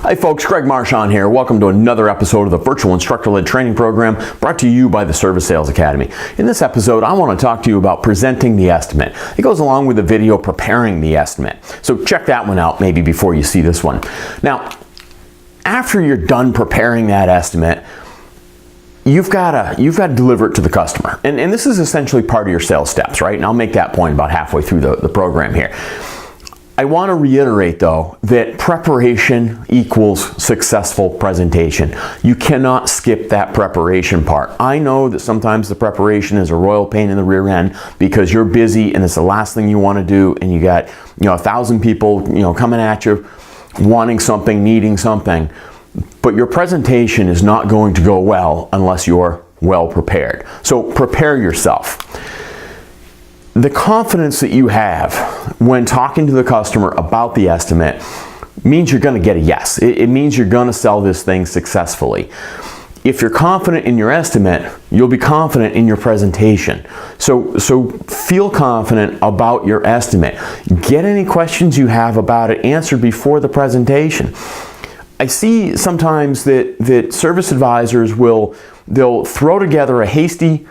Hi folks, Greg Marchand here. Welcome to another episode of the Virtual Instructor-Led Training Program brought to you by the Service Sales Academy. In this episode, I want to talk to you about presenting the estimate. It goes along with the video preparing the estimate. So check that one out maybe before you see this one. Now, after you're done preparing that estimate, you've got to deliver it to the customer. And this is essentially part of your sales steps, right? And I'll make that point about halfway through the program here. I want to reiterate though that preparation equals successful presentation. You cannot skip that preparation part. I know that sometimes the preparation is a royal pain in the rear end because you're busy and it's the last thing you want to do, and you got 1,000 people coming at you wanting something, needing something. But your presentation is not going to go well unless you're well prepared. So prepare yourself. The confidence that you have when talking to the customer about the estimate means you're going to get a yes. It means you're going to sell this thing successfully. If you're confident in your estimate, you'll be confident in your presentation. So feel confident about your estimate. Get any questions you have about it answered before the presentation. I see sometimes that service advisors they'll throw together a hasty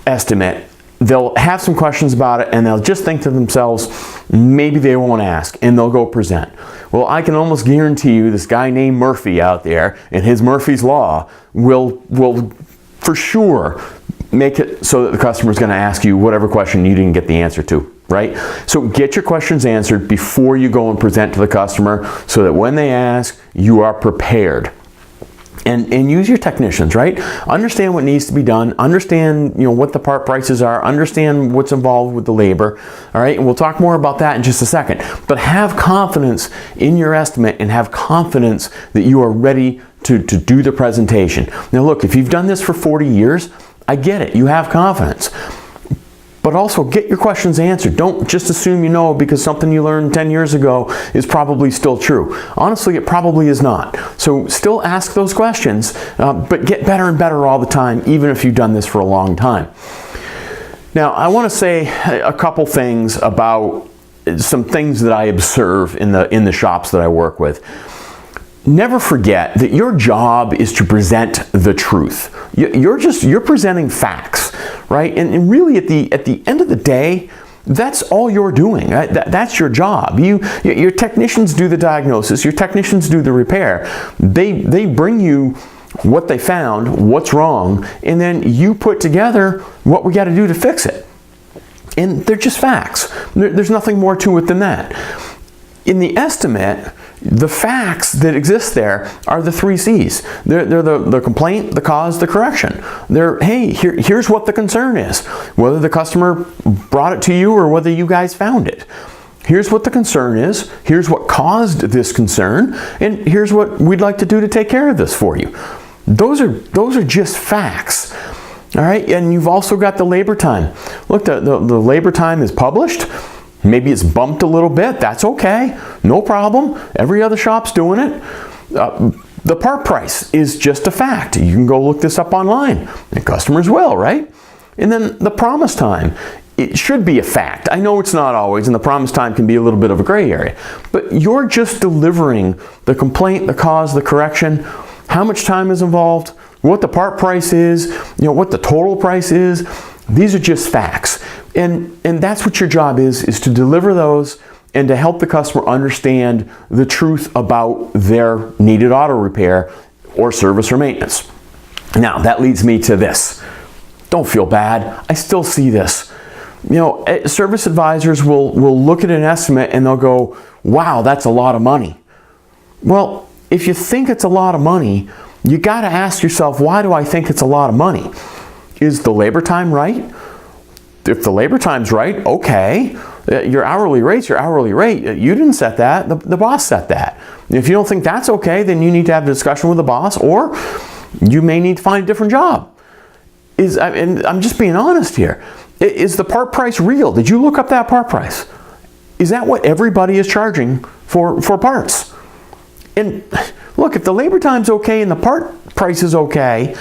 estimate. They'll have some questions about it and they'll just think to themselves, maybe they won't ask, and they'll go present. Well, I can almost guarantee you this guy named Murphy out there and his Murphy's Law will for sure make it so that the customer is going to ask you whatever question you didn't get the answer to, right? So get your questions answered before you go and present to the customer so that when they ask, you are prepared. And use your technicians, right? Understand what needs to be done. Understand, what the part prices are. Understand what's involved with the labor. All right, and we'll talk more about that in just a second. But have confidence in your estimate and have confidence that you are ready to do the presentation. Now, look, if you've done this for 40 years, I get it. You have confidence. But also get your questions answered. Don't just assume you know because something you learned 10 years ago is probably still true. Honestly, it probably is not. So still ask those questions, but get better and better all the time, even if you've done this for a long time. Now, I want to say a couple things about some things that I observe in the shops that I work with. Never forget that your job is to present the truth. You're presenting facts, right? And really at the end of the day, that's all you're doing. Right? That's your job. Your technicians do the diagnosis. Your technicians do the repair. They bring you what they found, what's wrong, and then you put together what we got to do to fix it. And they're just facts. There's nothing more to it than that. In the estimate, the facts that exist there are the 3 C's. They're the complaint, the cause, the correction. Here's what the concern is. Whether the customer brought it to you or whether you guys found it. Here's what the concern is. Here's what caused this concern. And here's what we'd like to do to take care of this for you. Those are just facts. All right, and you've also got the labor time. Look, the labor time is published. Maybe it's bumped a little bit. That's okay. No problem. Every other shop's doing it. The part price is just a fact. You can go look this up online. And customers will, right? And then the promise time. It should be a fact. I know it's not always, and the promise time can be a little bit of a gray area. But you're just delivering the complaint, the cause, the correction, how much time is involved, what the part price is, what the total price is. These are just facts. And that's what your job is to deliver those and to help the customer understand the truth about their needed auto repair or service or maintenance. Now, that leads me to this. Don't feel bad. I still see this. Service advisors will look at an estimate and they'll go, wow, that's a lot of money. Well, if you think it's a lot of money, you got to ask yourself, why do I think it's a lot of money? Is the labor time right? If the labor time's right, okay. Your hourly rate's your hourly rate. You didn't set that. The boss set that. If you don't think that's okay, then you need to have a discussion with the boss, or you may need to find a different job. And I'm just being honest here. Is the part price real? Did you look up that part price? Is that what everybody is charging for parts? And look, if the labor time's okay and the part price is okay,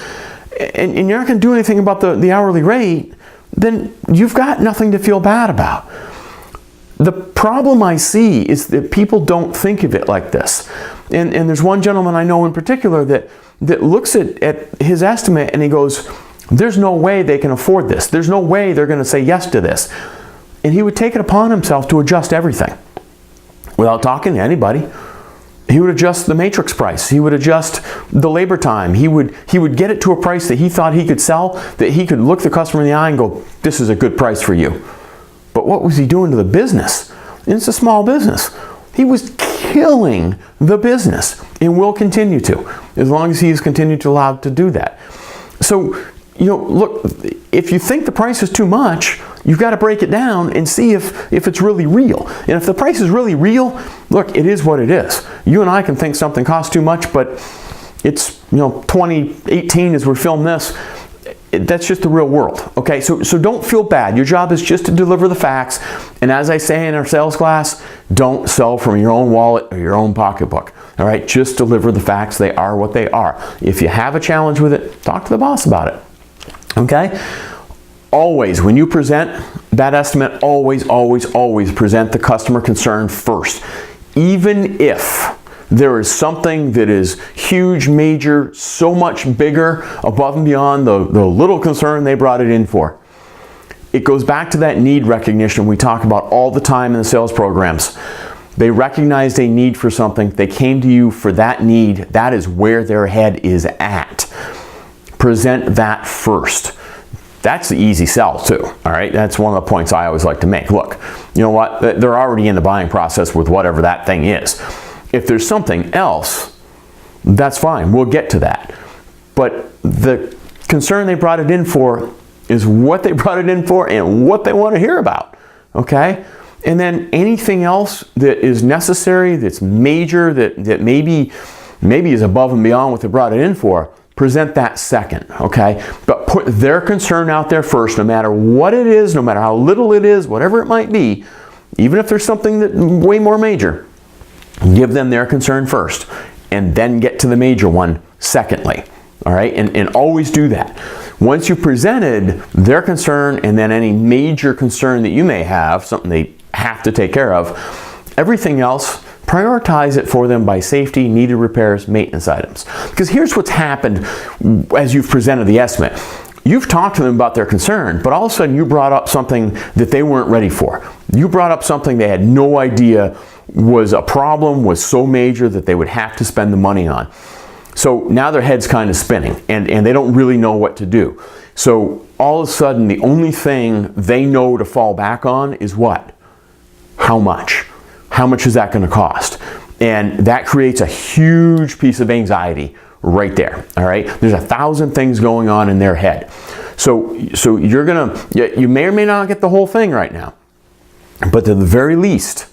and you're not going to do anything about the hourly rate, then you've got nothing to feel bad about. The problem I see is that people don't think of it like this. And there's one gentleman I know in particular that looks at his estimate and he goes, there's no way they can afford this. There's no way they're going to say yes to this. And he would take it upon himself to adjust everything without talking to anybody. He would adjust the matrix price. He would adjust the labor time. He would get it to a price that he thought he could sell, that he could look the customer in the eye and go, this is a good price for you. But what was he doing to the business? And it's a small business. He was killing the business and will continue to, as long as he is continued to allow to do that. So, look, if you think the price is too much, you've got to break it down and see if it's really real. And if the price is really real, look, it is what it is. You and I can think something costs too much, but it's 2018 as we're filming this. That's just the real world. Okay, so don't feel bad. Your job is just to deliver the facts. And as I say in our sales class, don't sell from your own wallet or your own pocketbook. All right, just deliver the facts. They are what they are. If you have a challenge with it, talk to the boss about it. Okay? Always, when you present that estimate, always present the customer concern first. Even if there is something that is huge, major, so much bigger, above and beyond the little concern they brought it in for. It goes back to that need recognition we talk about all the time in the sales programs. They recognized a need for something. They came to you for that need. That is where their head is at. Present that first. That's the easy sell too, all right? That's one of the points I always like to make. Look, you know what? They're already in the buying process with whatever that thing is. If there's something else, that's fine. We'll get to that. But the concern they brought it in for is what they brought it in for and what they want to hear about, okay? And then anything else that is necessary, that's major, that maybe is above and beyond what they brought it in for, present that second, okay? But put their concern out there first, no matter what it is, no matter how little it is, whatever it might be, even if there's something that way more major, give them their concern first, and then get to the major one secondly, all right? And always do that. Once you've presented their concern and then any major concern that you may have, something they have to take care of, everything else, prioritize it for them by safety, needed repairs, maintenance items. Because here's what's happened as you've presented the estimate. You've talked to them about their concern, but all of a sudden you brought up something that they weren't ready for. You brought up something they had no idea was a problem, was so major that they would have to spend the money on. So now their head's kind of spinning and they don't really know what to do. So all of a sudden the only thing they know to fall back on is what? How much? How much is that going to cost? And that creates a huge piece of anxiety right there, all right? There's 1,000 things going on in their head. So you're gonna, you may or may not get the whole thing right now, but to the very least,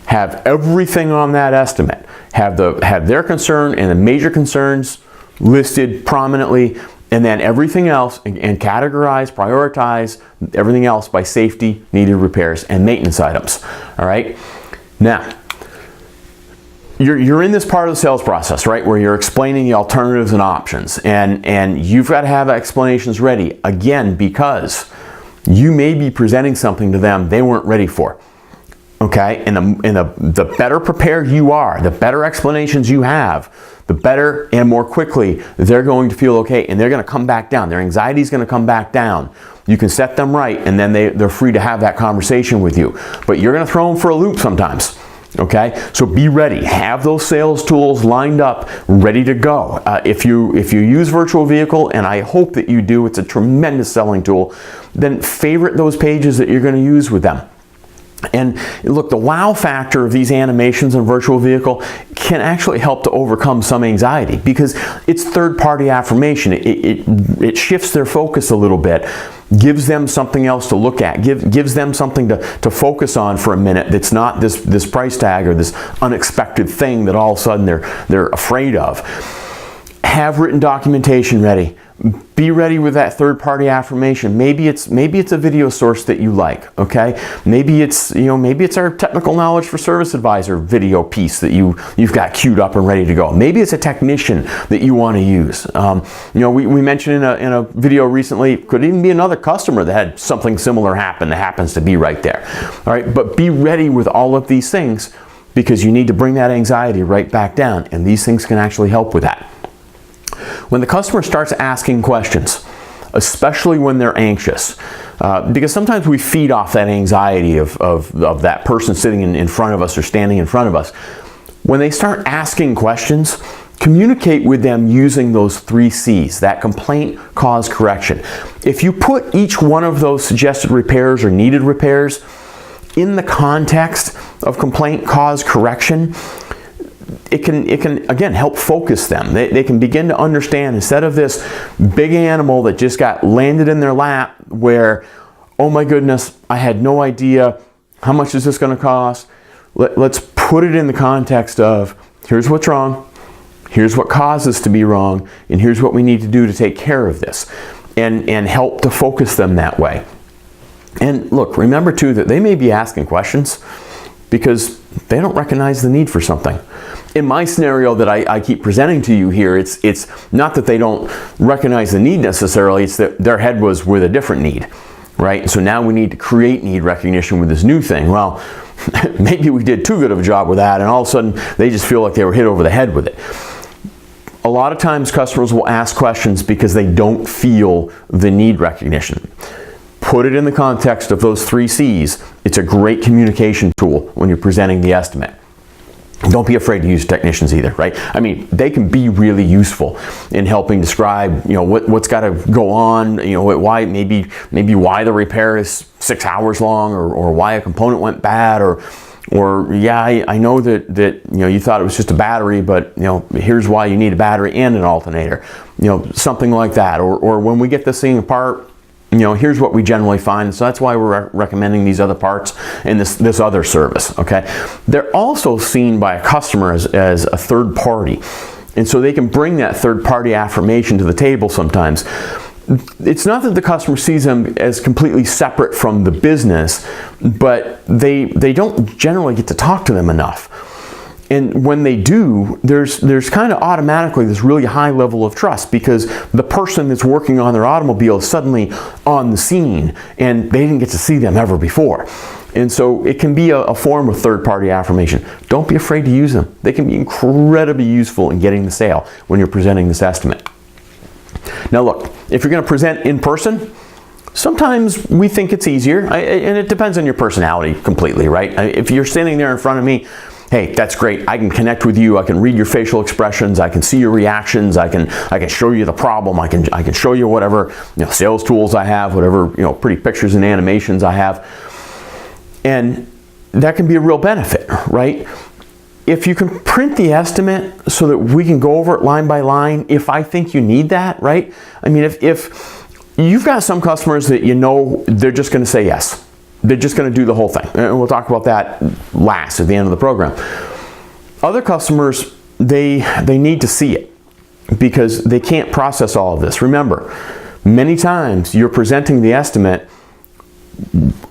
have everything on that estimate. Have their concern and the major concerns listed prominently, and then everything else, and categorize, prioritize everything else by safety, needed repairs, and maintenance items, all right? Now, you're in this part of the sales process, right, where you're explaining the alternatives and options, and you've got to have explanations ready, again, because you may be presenting something to them they weren't ready for, okay? And the better prepared you are, the better explanations you have, the better and more quickly they're going to feel okay, and they're going to come back down. Their anxiety is going to come back down. You can set them right, and then they're free to have that conversation with you. But you're going to throw them for a loop sometimes. Okay, so be ready. Have those sales tools lined up, ready to go. If you use Virtual Vehicle, and I hope that you do, it's a tremendous selling tool, then favorite those pages that you're going to use with them. And look, the wow factor of these animations in Virtual Vehicle can actually help to overcome some anxiety because it's third-party affirmation. It shifts their focus a little bit, gives them something else to look at, gives them something to focus on for a minute that's not this price tag or this unexpected thing that all of a sudden they're afraid of. Have written documentation ready. Be ready with that third-party affirmation. Maybe it's a video source that you like, okay? Maybe it's our technical knowledge for service advisor video piece that you've got queued up and ready to go. Maybe it's a technician that you want to use. We mentioned in a video recently, could even be another customer that had something similar happen that happens to be right there. All right, but be ready with all of these things because you need to bring that anxiety right back down, and these things can actually help with that. When the customer starts asking questions, especially when they're anxious, because sometimes we feed off that anxiety of that person sitting in front of us or standing in front of us. When they start asking questions, communicate with them using those 3 C's, that complaint, cause, correction. If you put each one of those suggested repairs or needed repairs in the context of complaint, cause, correction, it can again help focus them. They can begin to understand, instead of this big animal that just got landed in their lap where, oh my goodness, I had no idea, how much is this going to cost? Let's put it in the context of, here's what's wrong, here's what caused this to be wrong, and here's what we need to do to take care of this, and help to focus them that way. And look, remember too that they may be asking questions because they don't recognize the need for something. In my scenario that I keep presenting to you here, it's not that they don't recognize the need necessarily, it's that their head was with a different need, right? So now we need to create need recognition with this new thing. Well, maybe we did too good of a job with that, and all of a sudden they just feel like they were hit over the head with it. A lot of times customers will ask questions because they don't feel the need recognition. Put it in the context of those 3 C's. It's a great communication tool when you're presenting the estimate. Don't be afraid to use technicians either, right? I mean, they can be really useful in helping describe, what's got to go on, why maybe why the repair is 6 hours long, or why a component went bad, or yeah, I know that you thought it was just a battery, but here's why you need a battery and an alternator, something like that, or when we get this thing apart, here's what we generally find. So that's why we're recommending these other parts and this other service, okay? They're also seen by a customer as a third party. And so they can bring that third party affirmation to the table sometimes. It's not that the customer sees them as completely separate from the business, but they don't generally get to talk to them enough. And when they do, there's kind of automatically this really high level of trust because the person that's working on their automobile is suddenly on the scene and they didn't get to see them ever before. And so it can be a form of third-party affirmation. Don't be afraid to use them. They can be incredibly useful in getting the sale when you're presenting this estimate. Now look, if you're going to present in person, sometimes we think it's easier, and it depends on your personality completely, right? If you're standing there in front of me, hey, that's great. I can connect with you. I can read your facial expressions. I can see your reactions. I can show you the problem. I can show you whatever sales tools I have, whatever pretty pictures and animations I have, and that can be a real benefit, right? If you can print the estimate so that we can go over it line by line, if I think you need that, right? I mean, if you've got some customers that they're just going to say yes. They're just going to do the whole thing. And we'll talk about that last at the end of the program. Other customers, they need to see it because they can't process all of this. Remember, many times you're presenting the estimate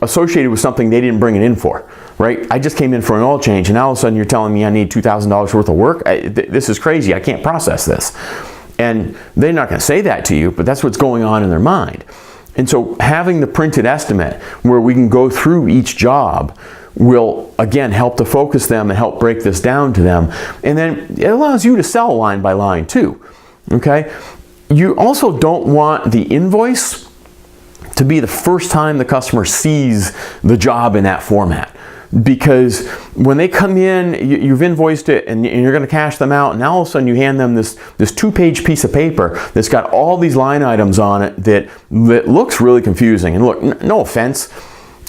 associated with something they didn't bring it in for, right? I just came in for an oil change and all of a sudden you're telling me I need $2,000 worth of work. This is crazy. I can't process this. And they're not going to say that to you, but that's what's going on in their mind. And so having the printed estimate where we can go through each job will, again, help to focus them and help break this down to them. And then it allows you to sell line by line too, okay? You also don't want the invoice to be the first time the customer sees the job in that format. Because when they come in, you've invoiced it and you're going to cash them out, and now all of a sudden you hand them this 2-page piece of paper that's got all these line items on it that looks really confusing. And look, no offense,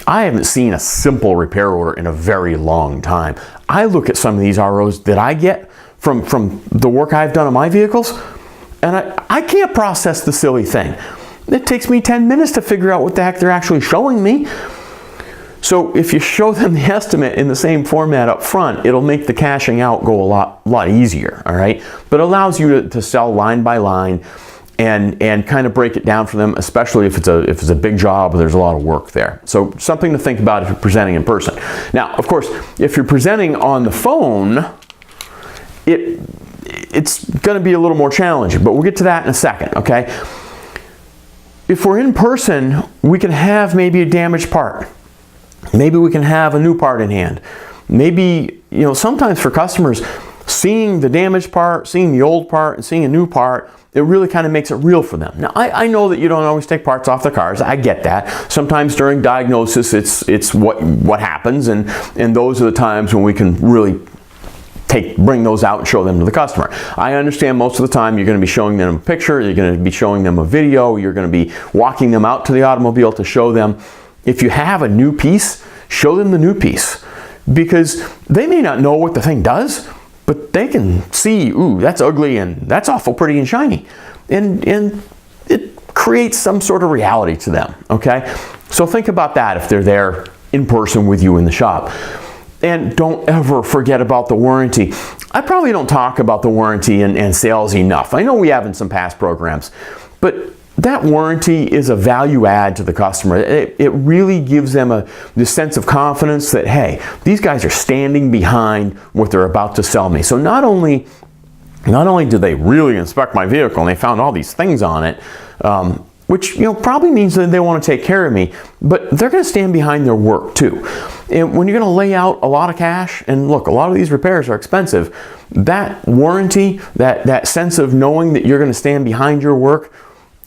I haven't seen a simple repair order in a very long time. I look at some of these ROs that I get from the work I've done on my vehicles, and I can't process the silly thing. It takes me 10 minutes to figure out what the heck they're actually showing me. So if you show them the estimate in the same format up front, it'll make the cashing out go a lot easier, all right? But it allows you to sell line by line and kind of break it down for them, especially if it's a big job or there's a lot of work there. So something to think about if you're presenting in person. Now, of course, if you're presenting on the phone, it's going to be a little more challenging, but we'll get to that in a second, okay? If we're in person, we can have maybe a damaged part. Maybe we can have a new part in hand. Maybe, sometimes for customers, seeing the damaged part, seeing the old part, and seeing a new part, it really kind of makes it real for them. Now, I know that you don't always take parts off the cars. I get that. Sometimes during diagnosis, it's what happens, and those are the times when we can really bring those out and show them to the customer. I understand most of the time you're going to be showing them a picture, you're going to be showing them a video, you're going to be walking them out to the automobile to show them. If you have a new piece, show them the new piece, because they may not know what the thing does, but they can see, ooh, that's ugly and that's awful pretty and shiny. And it creates some sort of reality to them, okay? So think about that if they're there in person with you in the shop. And don't ever forget about the warranty. I probably don't talk about the warranty and sales enough. I know we have in some past programs, but that warranty is a value add to the customer. It really gives them this sense of confidence that, hey, these guys are standing behind what they're about to sell me. So not only do they really inspect my vehicle and they found all these things on it, which probably means that they want to take care of me, but they're going to stand behind their work too. And when you're going to lay out a lot of cash, and look, a lot of these repairs are expensive, that warranty, that sense of knowing that you're going to stand behind your work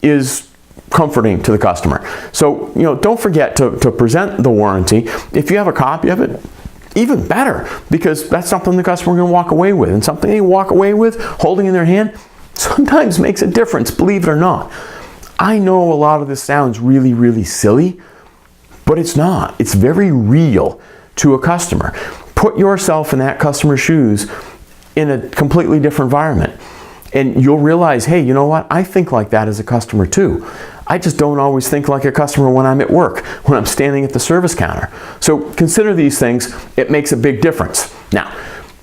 is comforting to the customer. So don't forget to present the warranty. If you have a copy of it, even better, because that's something the customer is going to walk away with, and something they walk away with holding in their hand sometimes makes a difference, believe it or not. I know a lot of this sounds really, really silly, but it's not. It's very real to a customer. Put yourself in that customer's shoes in a completely different environment, and you'll realize, hey, you know what? I think like that as a customer too. I just don't always think like a customer when I'm at work, when I'm standing at the service counter. So consider these things. It makes a big difference. Now,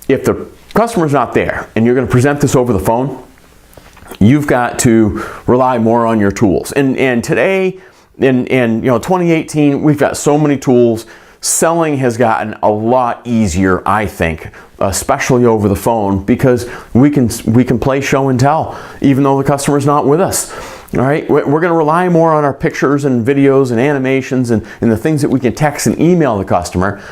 if the customer's not there and you're going to present this over the phone, you've got to rely more on your tools. And today, in 2018, we've got so many tools. Selling has gotten a lot easier, I think, especially over the phone, because we can play show and tell, even though the customer's not with us. All right, we're going to rely more on our pictures and videos and animations and the things that we can text and email the customer.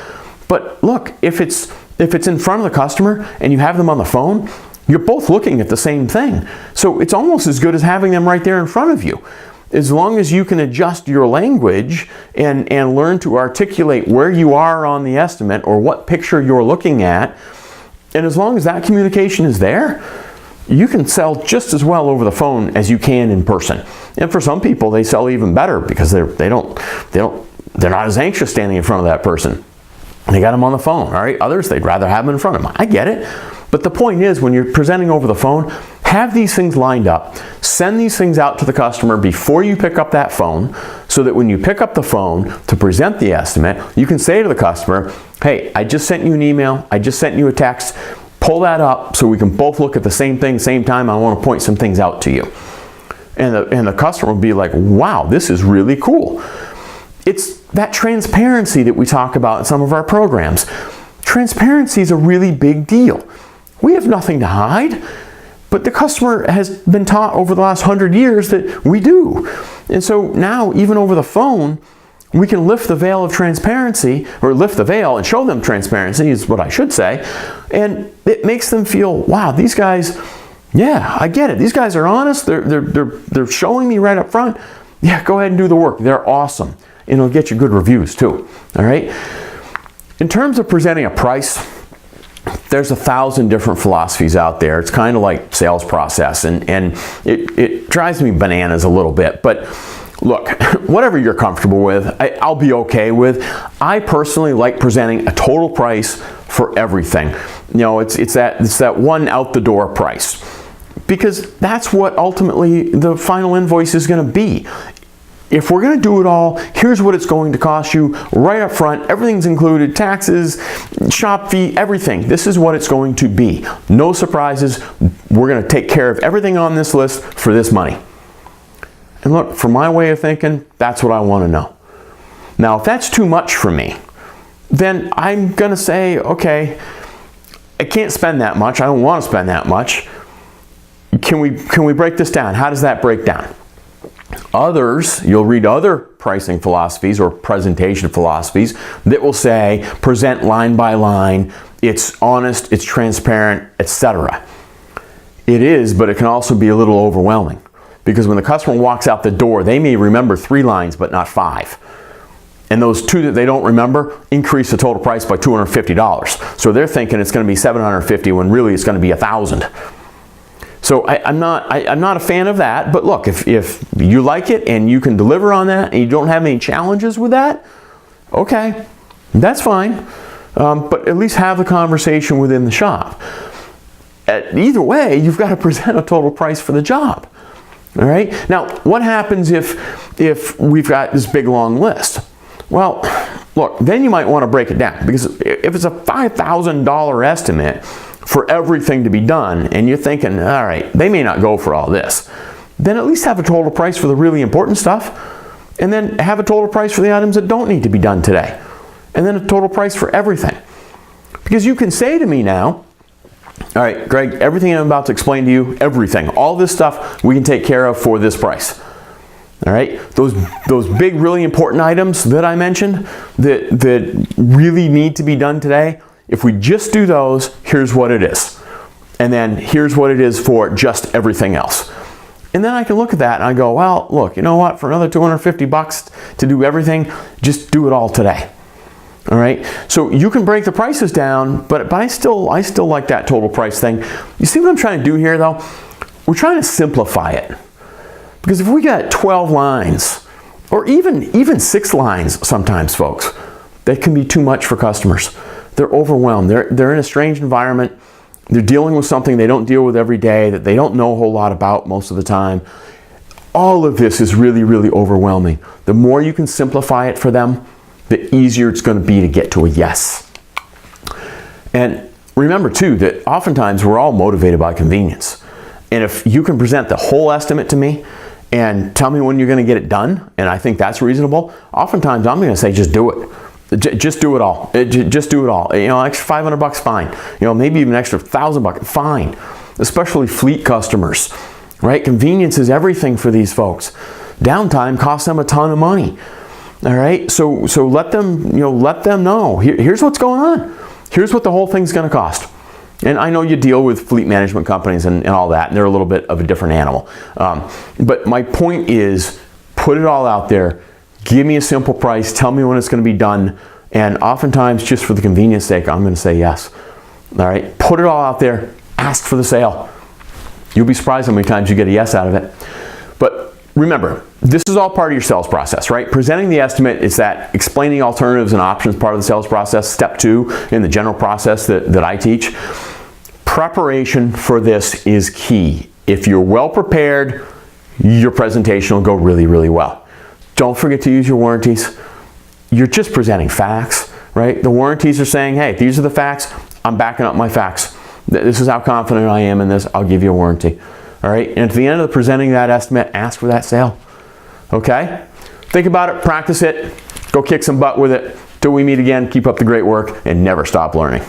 But look, if it's in front of the customer and you have them on the phone, you're both looking at the same thing. So it's almost as good as having them right there in front of you. As long as you can adjust your language and learn to articulate where you are on the estimate or what picture you're looking at, and as long as that communication is there, you can sell just as well over the phone as you can in person. And for some people, they sell even better because they're not as anxious standing in front of that person. They got them on the phone, all right? Others, they'd rather have them in front of them. I get it. But the point is, when you're presenting over the phone, have these things lined up. Send these things out to the customer before you pick up that phone, so that when you pick up the phone to present the estimate, you can say to the customer, hey, I just sent you an email, I just sent you a text, pull that up so we can both look at the same thing, same time. I want to point some things out to you. And the customer will be like, wow, this is really cool. It's that transparency that we talk about in some of our programs. Transparency is a really big deal. We have nothing to hide, but the customer has been taught over the last 100 years that we do. And so now, even over the phone, we can lift the veil of transparency, or lift the veil and show them transparency is what I should say. And it makes them feel, wow, these guys, yeah, I get it. These guys are honest. They're showing me right up front. Yeah, go ahead and do the work. They're awesome. And it'll get you good reviews too. All right. In terms of presenting a price, there's 1,000 different philosophies out there. It's kind of like sales process, and it drives me bananas a little bit. But look, whatever you're comfortable with, I'll be okay with. I personally like presenting a total price for everything. It's that one out the door price, because that's what ultimately the final invoice is going to be. If we're going to do it all, here's what it's going to cost you right up front. Everything's included, taxes, shop fee, everything. This is what it's going to be. No surprises. We're going to take care of everything on this list for this money. And look, for my way of thinking, that's what I want to know. Now, if that's too much for me, then I'm going to say, okay, I can't spend that much. I don't want to spend that much. Can we break this down? How does that break down? Others, you'll read other pricing philosophies or presentation philosophies that will say, present line by line, it's honest, it's transparent, etc. It is, but it can also be a little overwhelming, because when the customer walks out the door, they may remember 3 lines, but not 5. And those 2 that they don't remember increase the total price by $250. So they're thinking it's going to be $750 when really it's going to be $1,000. So I'm not a fan of that. But look, if you like it and you can deliver on that and you don't have any challenges with that, okay, that's fine. But at least have the conversation within the shop. Either way, you've got to present a total price for the job. All right. Now, what happens if we've got this big long list? Well, look, then you might want to break it down, because if it's a $5,000 estimate for everything to be done, and you're thinking, all right, they may not go for all this, then at least have a total price for the really important stuff, and then have a total price for the items that don't need to be done today, and then a total price for everything. Because you can say to me now, all right, Greg, everything I'm about to explain to you, everything, all this stuff we can take care of for this price. All right, those big, really important items that I mentioned that really need to be done today, if we just do those, here's what it is. And then here's what it is for just everything else. And then I can look at that and I go, well, look, you know what? For another $250 to do everything, just do it all today. All right, so you can break the prices down, but I still like that total price thing. You see what I'm trying to do here, though? We're trying to simplify it. Because if we got 12 lines, or even 6 lines sometimes, folks, that can be too much for customers. They're overwhelmed. They're in a strange environment. They're dealing with something they don't deal with every day, that they don't know a whole lot about most of the time. All of this is really, really overwhelming. The more you can simplify it for them, the easier it's going to be to get to a yes. And remember, too, that oftentimes we're all motivated by convenience. And if you can present the whole estimate to me, and tell me when you're going to get it done, and I think that's reasonable, oftentimes I'm going to say, just do it. Just do it all. Just do it all. You know, extra $500, fine. You know, maybe even extra $1,000, fine. Especially fleet customers, right? Convenience is everything for these folks. Downtime costs them a ton of money. All right, so let them know. Here's what's going on. Here's what the whole thing's going to cost. And I know you deal with fleet management companies and all that, and they're a little bit of a different animal. But my point is, put it all out there. Give me a simple price. Tell me when it's going to be done. And oftentimes, just for the convenience sake, I'm going to say yes. All right, put it all out there. Ask for the sale. You'll be surprised how many times you get a yes out of it. But remember, this is all part of your sales process, right? Presenting the estimate is that explaining alternatives and options part of the sales process, step 2 in the general process that I teach. Preparation for this is key. If you're well prepared, your presentation will go really, really well. Don't forget to use your warranties. You're just presenting facts, right? The warranties are saying, hey, these are the facts. I'm backing up my facts. This is how confident I am in this. I'll give you a warranty. All right, and at the end of presenting that estimate, ask for that sale. Okay? Think about it, practice it, go kick some butt with it. Till we meet again, keep up the great work, and never stop learning.